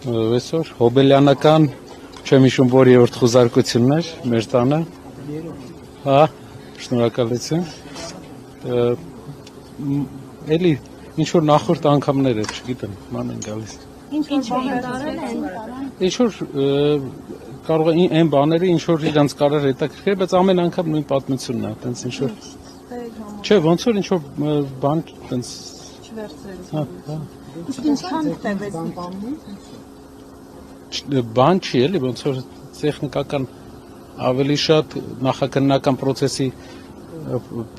Այսօր հոբելյանական չեմ հիշում որ երրորդ խոզարկությունն էր մեր տանը։ Հա, շնորհակալություն։ Էլի ինչ որ նախորդ անգամներ էր, չգիտեմ, ման են գալիս։ Ինչ բաներ արել են։ Ինչ որ կարող է այն բաները ինչ որ իրանց կարար հետաքրքրել, բայց ամեն անգամ նույն պատմությունն է, այտենց ինչ որ Չէ, ոնց որ ինչ որ բան այտենց չվերցրել։ Հա։ Իսկ ինչքան տևեց Բան չի էլի, ոնց որ տեխնիկական ավելի շատ նախաքննական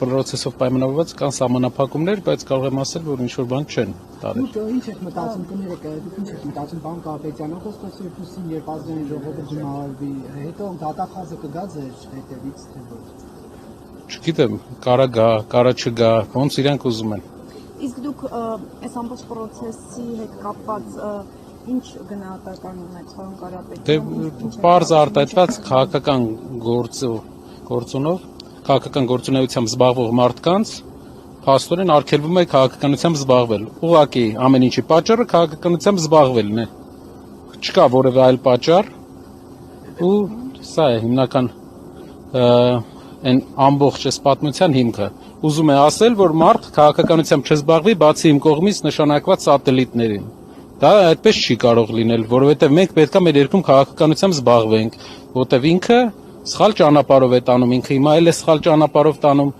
process-ով պայմանավորված կան սահմանափակումներ, բայց կարող եմ ասել, որ ինչ որ բան չեն տարել։ Ինչ եք մտածում կներեք, ինչ եք մտածում բան Կարապետյանը խոսքոսի փուսին երբ ազգային ժողովը գնալվի, հետո դատախազը կգա ձեր հետևից թե ոչ։ Չգիտեմ, կարա գա, կարա չգա, ոնց իրանք ուզում են։ Իսկ դուք այս ամբողջ process-ի հետ կապված ինչ գնահատական ունեք պարոն Կարապետյան։ Դե պարզ արտահայտված քաղաքական քաղաքական գործունեությամբ զբաղվող մարդկանց փաստորեն արգելվում է քաղաքականությամբ զբաղվել։ Ուղղակի ամեն ինչի պատճառը քաղաքականությամբ զբաղվելն է։ Չկա որևէ այլ պատճառ ու սա է հիմնական այն ամբողջ այս պատմության հիմքը։ Ուզում է ասել, որ մարդ քաղաքականությամբ չզբաղվի բացի իմ կողմից նշանակված սատելիտներին։ Դա այդպես չի կարող լինել, որովհետև մենք պետք է մեր երկրում քաղաքականությամբ զբաղվենք, որտեղ ինքը սխալ ճանապարհով է տանում, ինքը հիմա էլ է սխալ ճանապարհով տանում։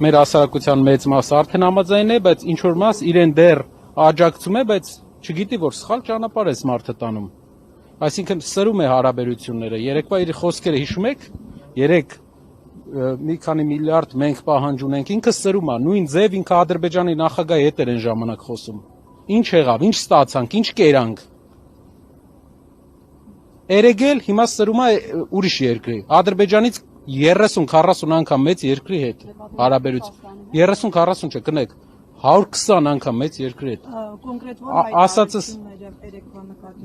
Մեր հասարակության մեծ մասը արդեն համաձայն է, բայց ինչ որ մաս իրեն դեռ աջակցում է, բայց չգիտի որ սխալ ճանապարհ է մարդը տանում։ Այսինքն սրում է հարաբերությունները։ Երեկվա իր խոսքերը հիշում եք։ Երեք մի քանի միլիարդ մենք պահանջ ունենք, ինքը սրում է, նույն ձև ինքը Ադրբեջանի նախագահի հետ էր այն ժամանակ խոսում։ Ինչ եղավ, ինչ ստացանք, ինչ կերանք։ Երեգել հիմա սրում է ուրիշ երկրի։ Ադրբեջանից 30-40 անգամ մեծ երկրի հետ հարաբերություն։ 30-40 չէ, կնեք 120 անգամ մեծ երկրի հետ։ Կոնկրետ որ ասածս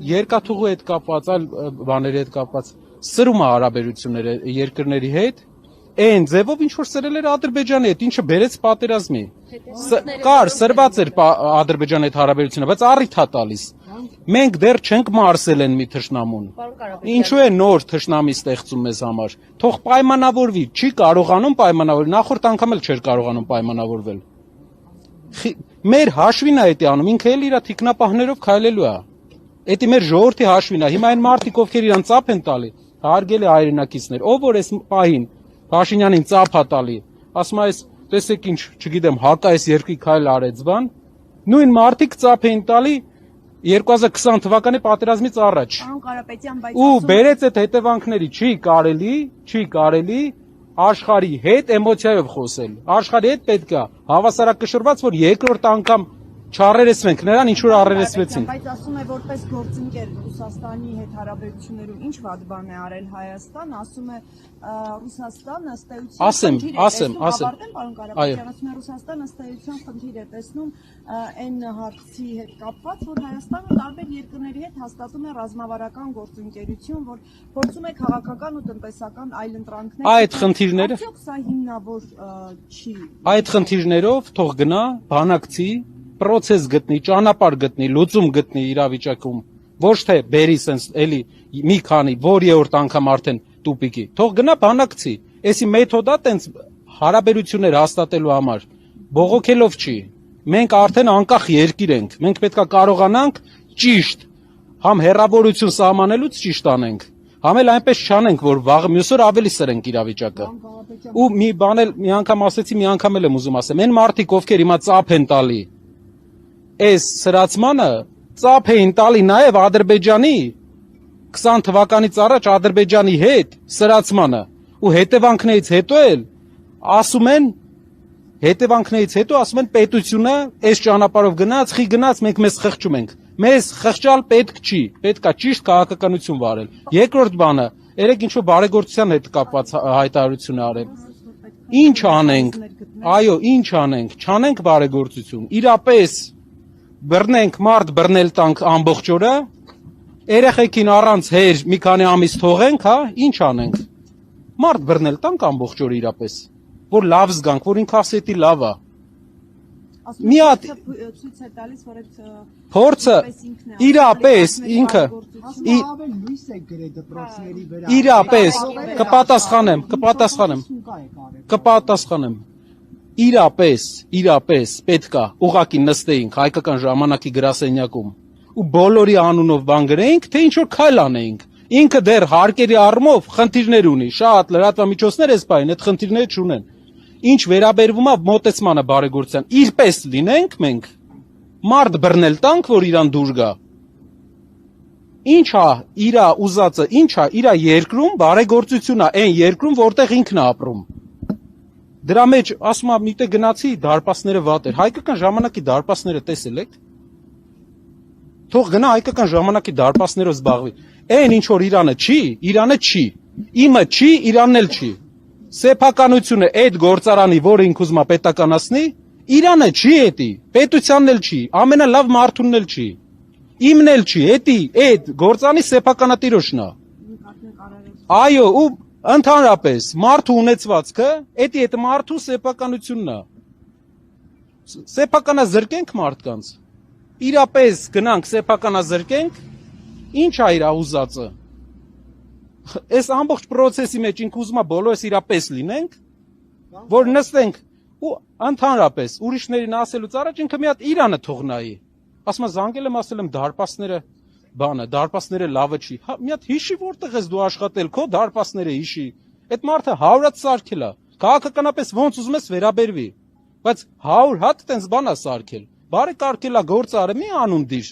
երկաթուղու հետ կապված, այլ բաների հետ կապված սրում է հարաբերությունները երկրների հետ։ Այն ձևով ինչ որ սրել էր Ադրբեջանի հետ, ինչը բերեց պատերազմի։ Կար սրված էր Ադրբեջանի հետ հարաբերությունը, բայց առիթ է տալիս։ Մենք դեռ չենք մարսել են մի թշնամուն։ Ինչու է նոր թշնամի ստեղծում մեզ համար։ Թող պայմանավորվի, չի կարողանում պայմանավորվել, նախորդ անգամ էլ չէր կարողանում պայմանավորվել։ Մեր հաշվին է դա անում, ինքը էլ իր թիկնապահներով քայլելու է։ Դա մեր ժողովրդի հաշվին է։ Հիմա այն մարդիկ, ովքեր իրան ծափ են տալի, հարգելի հայրենակիցներ, ով որ այս պահին Փաշինյանին ծափ է տալի, ասում է, տեսեք ինչ, չգիտեմ, հակա այս երկրի քայլ արեց բան, նույն մարդիկ ծափ էին տալի 2020 թվականի պատերազմից առաջ։ Ու բերեց այդ հետևանքների, չի կարելի աշխարհի հետ էմոցիայով խոսել։ Աշխարհի հետ պետք է հավասարակշռված, որ երկրորդ անգամ չառերեսվենք նրան, ինչ որ առերեսվեցին։ Բայց ասում է որպես գործընկեր Ռուսաստանի հետ հարաբերություններում ինչ վատ բան է արել Հայաստան, ասում է Ռուսաստանը ըստ էության խնդիր է տեսնում այն հարցի հետ կապված, որ Հայաստանը տարբեր երկրների հետ հաստատում է ռազմավարական գործընկերություն, որ փորձում է քաղաքական ու տնտեսական այլընտրանքներ։ Այդ խնդիրները Արդյոք սա հիմնավոր չի։ Այդ խնդիրներով թող գնա բանակցի process գտնի, ճանապարհ գտնի, լուծում գտնի իրավիճակում, ոչ թե բերի sense էլի մի քանի, որ երրորդ անգամ արդեն տուպիկի, թող գնա բանակցի, էսի մեթոդա տենց հարաբերություններ հաստատելու համար, բողոքելով չի, մենք արդեն անկախ երկիր ենք, մենք պետք է կարողանանք ճիշտ, համ հեռավորություն սահմանելուց ճիշտ անենք, համ էլ այնպես չանենք, որ վաղը մյուս օր ավելի սրենք իրավիճակը, ու մի բան էլ մի անգամ ասեցի, մի անգամ էլ եմ ուզում ասեմ, այն մարդիկ, ովքեր հիմա ծափ են տալի Այս սրացմանը ծափ էին տալի նաև Ադրբեջանի 20 թվականից առաջ Ադրբեջանի հետ սրացմանը ու հետևանքներից հետո ասում են պետությունը այս ճանապարհով գնաց, խի գնաց, մենք մեզ խղճում ենք։ Մեզ խղճալ պետք չի, պետք է ճիշտ քաղաքականություն վարել։ Երկրորդ բանը, երեք ինչ-որ բարեգործության հետ կապված հայտարարություն արել։ Ինչ անենք։ Այո, ինչ անենք։ Չանենք բարեգործություն։ Իրապես բռնենք մարդ բռնել տանք ամբողջ օրը, երեխեքին առանց հեր մի քանի ամիս թողենք, հա, ինչ անենք։ Մարդ բռնել տանք ամբողջ օրը իրապես, որ լավ զգանք, որ ինքը ասետի լավ է։ մի հատ ցույց է տալիս, որ այդ փորձը իրապես ինքը Ավել լույս է գրել դպրոցների վրա։ իրապես կպատասխանեմ իրապես պետքա ուղակի նստեինք հայկական ժամանակի գրասենյակում ու բոլորի անունով բան գրեինք, թե ինչ որ քայլ անեինք։ Ինքը դեռ հարկերի առումով խնդիրներ ունի, շատ լրատվամիջոցներ էս բային այդ խնդիրները չունեն։ Ինչ վերաբերվում է մոտեցմանը բարեգործության, իրպես լինենք մենք, մարդ բռնել տանք, որ իրան դուր գա։ Ինչա իրա ուզածը, ինչա իրա երկրում բարեգործությունն է, այն երկրում, որտեղ ինքն է ապրում։ Դրա մեջ ասում եմ, միտեղ գնացի դարպասները վատ էր։ Հայկական ժամանակի դարպասները տեսել եք։ Թող գնա հայկական ժամանակի դարպասներով զբաղվի։ Այն ինչ որ Իրանը չի, իմը չի, Իրանն էլ չի։ Սեփականությունը այդ գործարանի, որը ինք ուզում է պետականացնի, Իրանը չի էտի, պետությանն էլ չի, ամենալավ մարդունն էլ չի։ Իմն էլ չի, էտի, այդ գործանի սեփականատիրոջն է։ Այո, ու ընդհանրապես մարդու ունեցվածքը, էտի այդ մարդու սեփականությունն է։ Սեփականազրկենք մարդկանց։ Իրապես գնանք սեփականազրկենք, ինչ է իր ուզածը։ Այս ամբողջ process-ի մեջ ինք ուզում է բոլորս իրապես լինենք, որ նստենք ու ընդհանրապես ուրիշներին ասելուց առաջ ինքը մի հատ Իրանը թող նայի։ Ասում եմ զանգել եմ, ասել եմ դարպասները լավը չի։ Մի հատ հիշի որտեղ ես դու աշխատել, քո դարպասները հիշի։ Այդ մարդը 100 հատ սարքել է։ Քաղաքականապես ոնց ուզում ես վերաբերվի, բայց 100 հատ տենց բան է սարքել։ Բարի կարգել է գործարը, մի անուն դիր։